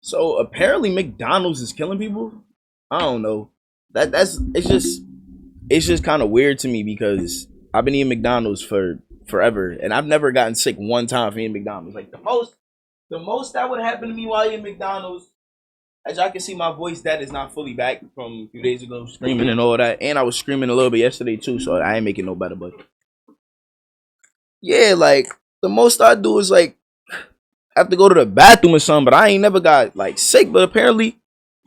So apparently McDonald's is killing people. I don't know. That's it's just kind of weird to me because I've been eating McDonald's for forever and I've never gotten sick one time from eating McDonald's. Like the most that would happen to me while eating McDonald's, as y'all can see, my voice that is not fully back from a few days ago, screaming and all that, and I was screaming a little bit yesterday too, so I ain't making no better. But yeah, like the most I do is like I have to go to the bathroom or something, but I ain't never got like sick. But apparently,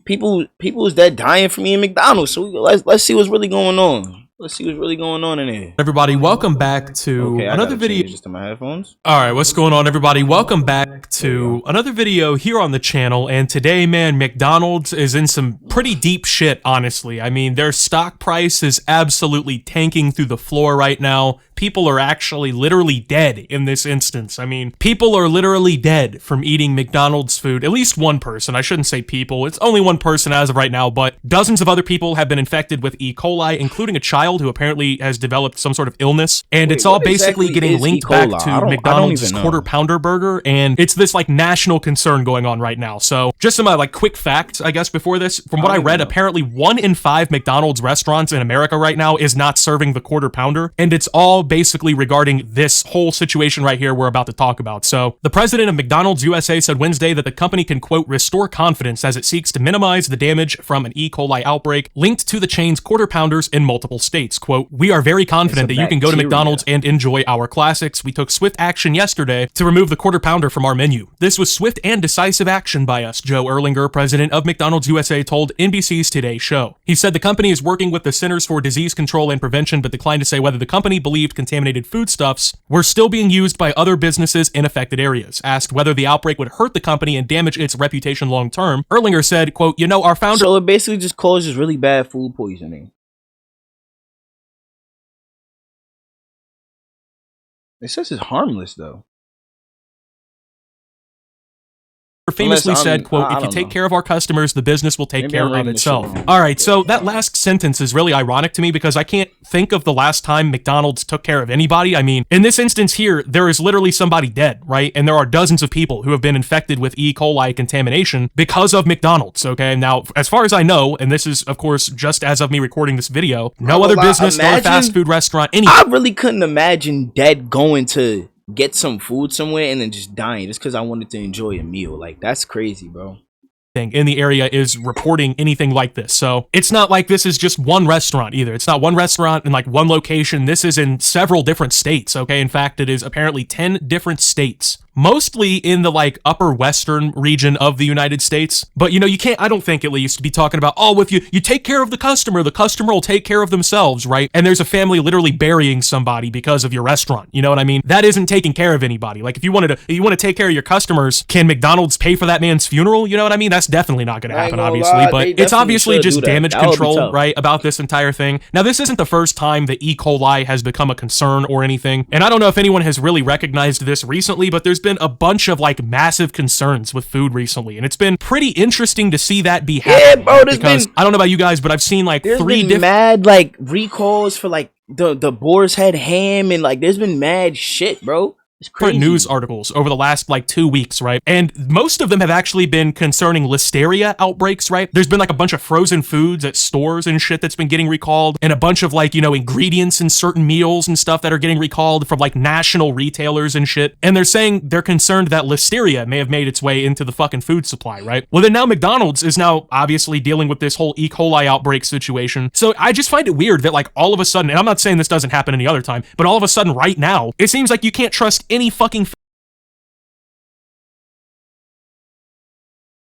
people is that dying from eating McDonald's. So let's see what's really going on. Let's see what's really going on in here. Everybody, welcome back to another video. Just to my headphones. All right, what's going on, everybody? Welcome back to another video here on the channel. And today, man, McDonald's is in some pretty deep shit, honestly. I mean, their stock price is absolutely tanking through the floor right now. People are actually literally dead in this instance. I mean, people are literally dead from eating McDonald's food. At least one person. I shouldn't say people. It's only one person as of right now, but dozens of other people have been infected with E. coli, including a child who apparently has developed some sort of illness. And it's all basically getting linked back to McDonald's Quarter Pounder Burger. And it's this like national concern going on right now. So just some like quick facts, I guess, before this. From what I read, apparently 1 in 5 McDonald's restaurants in America right now is not serving the Quarter Pounder. And it's all basically regarding this whole situation right here we're about to talk about. So the president of McDonald's USA said Wednesday that the company can, quote, restore confidence as it seeks to minimize the damage from an E. coli outbreak linked to the chain's Quarter Pounders in multiple states. Quote, we are very confident that you can go to McDonald's and enjoy our classics. We took swift action yesterday to remove the Quarter Pounder from our menu. This was swift and decisive action by us, Joe Erlinger, president of McDonald's USA, told NBC's Today Show. He said the company is working with the Centers for Disease Control and Prevention, but declined to say whether the company believed contaminated foodstuffs were still being used by other businesses in affected areas. Asked whether the outbreak would hurt the company and damage its reputation long term, Erlinger said, quote, you know, our founder... So it basically just causes really bad food poisoning. It says it's harmless, though. famously said, quote, if you take care of our customers, the business will take care of itself. All right, so that last sentence is really ironic to me because I can't think of the last time McDonald's took care of anybody. I mean, in this instance here, there is literally somebody dead, right? And there are dozens of people who have been infected with E. coli contamination because of McDonald's, okay? Now, as far as I know, and this is, of course, just as of me recording this video, no other business, no fast food restaurant, I really couldn't imagine dead going to get some food somewhere and then just dying just because I wanted to enjoy a meal. Like, that's crazy, bro. In the area is reporting anything like this. So it's not like this is just one restaurant either. It's not one restaurant in like one location. This is in several different states, okay? In fact, it is apparently 10 different states, mostly in the like upper western region of the United States. But you know, you can't, I don't think at least, be talking about, oh, if you take care of the customer will take care of themselves, right? And there's a family literally burying somebody because of your restaurant. You know what I mean? That isn't taking care of anybody. Like if you want to take care of your customers, can McDonald's pay for that man's funeral? You know what I mean? That's definitely not going to happen, obviously, but it's obviously just damage control, right, about this entire thing. Now, this isn't the first time that E. coli has become a concern or anything, and I don't know if anyone has really recognized this recently, but there's been a bunch of like massive concerns with food recently, and it's been pretty interesting to see that be happening. Yeah, bro, because I don't know about you guys, but I've seen like three different mad like recalls for like the Boar's Head ham, and like there's been mad shit, bro. Different news articles over the last like 2 weeks, right? And most of them have actually been concerning listeria outbreaks, right? There's been like a bunch of frozen foods at stores and shit that's been getting recalled, and a bunch of like, you know, ingredients in certain meals and stuff that are getting recalled from like national retailers and shit. And they're saying they're concerned that listeria may have made its way into the fucking food supply, right? Well, then now McDonald's is now obviously dealing with this whole E. coli outbreak situation. So I just find it weird that like all of a sudden, and I'm not saying this doesn't happen any other time, but all of a sudden right now, it seems like you can't trust any fucking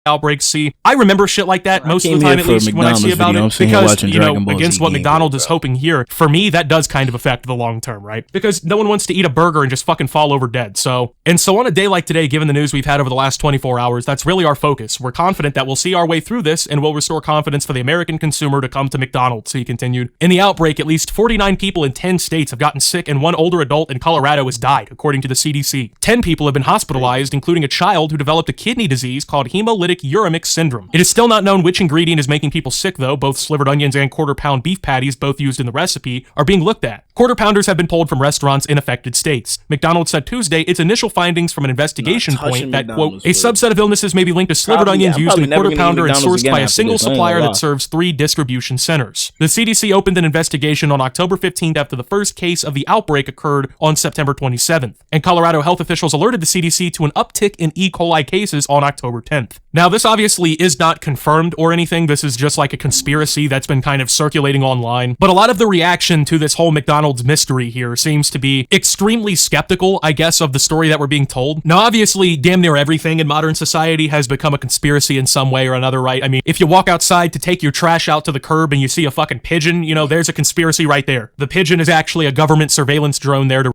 outbreaks. See, I remember shit like that most of the time, at least when I see about it, because, you know, against what McDonald's is hoping here, for me, that does kind of affect the long term, right? Because no one wants to eat a burger and just fucking fall over dead. So on a day like today, given the news we've had over the last 24 hours, that's really our focus. We're confident that we'll see our way through this and we'll restore confidence for the American consumer to come to McDonald's, he continued. In the outbreak, at least 49 people in 10 states have gotten sick and one older adult in Colorado has died, according to the CDC. 10 people have been hospitalized, including a child who developed a kidney disease called hemolytic polycystic uremic syndrome. It is still not known which ingredient is making people sick though. Both slivered onions and quarter-pound beef patties, both used in the recipe, are being looked at. Quarter pounders have been pulled from restaurants in affected states. McDonald's said Tuesday its initial findings from an investigation point that, quote, a subset of illnesses may be linked to slivered onions used in quarter pounder and sourced by a single supplier that serves 3 distribution centers. The CDC opened an investigation on October 15th after the first case of the outbreak occurred on September 27th, and Colorado health officials alerted the CDC to an uptick in E. coli cases on October 10th. Now, this obviously is not confirmed or anything. This is just like a conspiracy that's been kind of circulating online. But a lot of the reaction to this whole McDonald's mystery here seems to be extremely skeptical, I guess, of the story that we're being told. Now, obviously, damn near everything in modern society has become a conspiracy in some way or another, right? I mean, if you walk outside to take your trash out to the curb and you see a fucking pigeon, you know, there's a conspiracy right there. The pigeon is actually a government surveillance drone there to...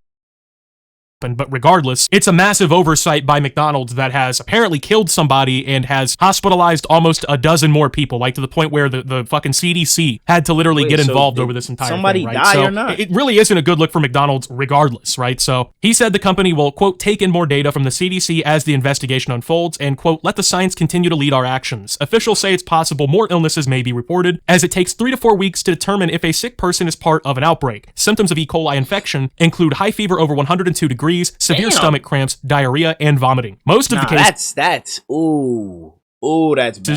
But regardless, it's a massive oversight by McDonald's that has apparently killed somebody and has hospitalized almost a dozen more people, like to the point where the fucking CDC had to literally get involved over this entire thing, right? Die or not? It really isn't a good look for McDonald's regardless, right? So he said the company will, quote, take in more data from the CDC as the investigation unfolds and, quote, let the science continue to lead our actions. Officials say it's possible more illnesses may be reported, as it takes 3 to 4 weeks to determine if a sick person is part of an outbreak. Symptoms of E. coli infection include high fever over 102 degrees, severe stomach cramps, diarrhea, and vomiting. Most of the cases that's bad.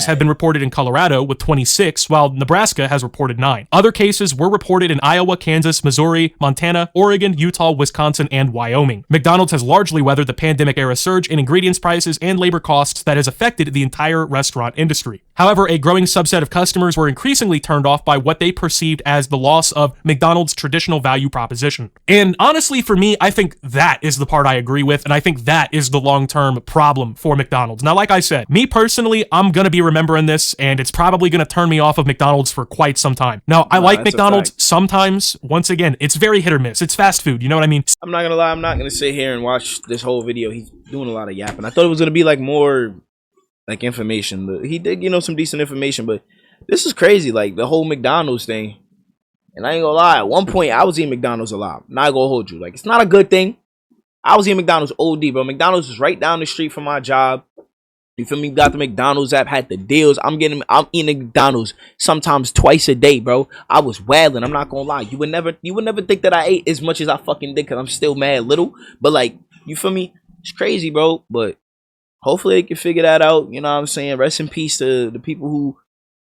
Have been reported in Colorado with 26, while Nebraska has reported 9. Other cases were reported in Iowa, Kansas, Missouri, Montana, Oregon, Utah, Wisconsin, and Wyoming. McDonald's has largely weathered the pandemic-era surge in ingredients prices and labor costs that has affected the entire restaurant industry. However, a growing subset of customers were increasingly turned off by what they perceived as the loss of McDonald's traditional value proposition. And honestly, for me, I think that is the part I agree with, and I think that is the long-term problem for McDonald's. Now, like I said, me personally, I'm gonna be remembering this, and it's probably gonna turn me off of McDonald's for quite some time. Now, I like McDonald's sometimes. Once again, it's very hit or miss. It's fast food, you know what I mean? I'm not gonna lie, I'm not gonna sit here and watch this whole video. He's doing a lot of yapping. I thought it was gonna be like more like information, but he did, you know, some decent information. But this is crazy, like the whole McDonald's thing. And I ain't gonna lie, at one point I was eating McDonald's a lot. Not gonna hold you, like it's not a good thing. I was eating McDonald's OD, bro. McDonald's was right down the street from my job. You feel me? Got the McDonald's app, had the deals. I'm eating McDonald's sometimes twice a day, bro. I was wailing. I'm not gonna lie. You would never think that I ate as much as I fucking did, because I'm still mad little. But like, you feel me? It's crazy, bro. But hopefully they can figure that out. You know what I'm saying? Rest in peace to the people who,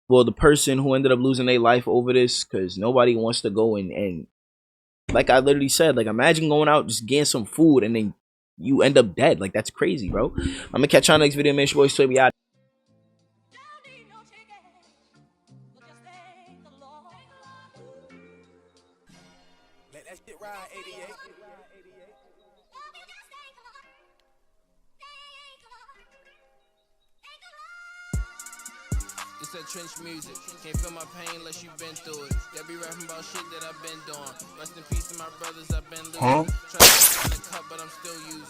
well, the person who ended up losing their life over this, because nobody wants to go and like I literally said, like imagine going out just getting some food and then you end up dead. Like that's crazy, bro. I'm gonna catch you on the next video, man. It's your boy Sway. We out. Let that shit ride, 88. It's that trench music. Can't feel my pain unless you've been through it. They be rapping about shit that I've been doing. Rest in peace to my brothers I've been losing. Try to find the cup, but I'm still using.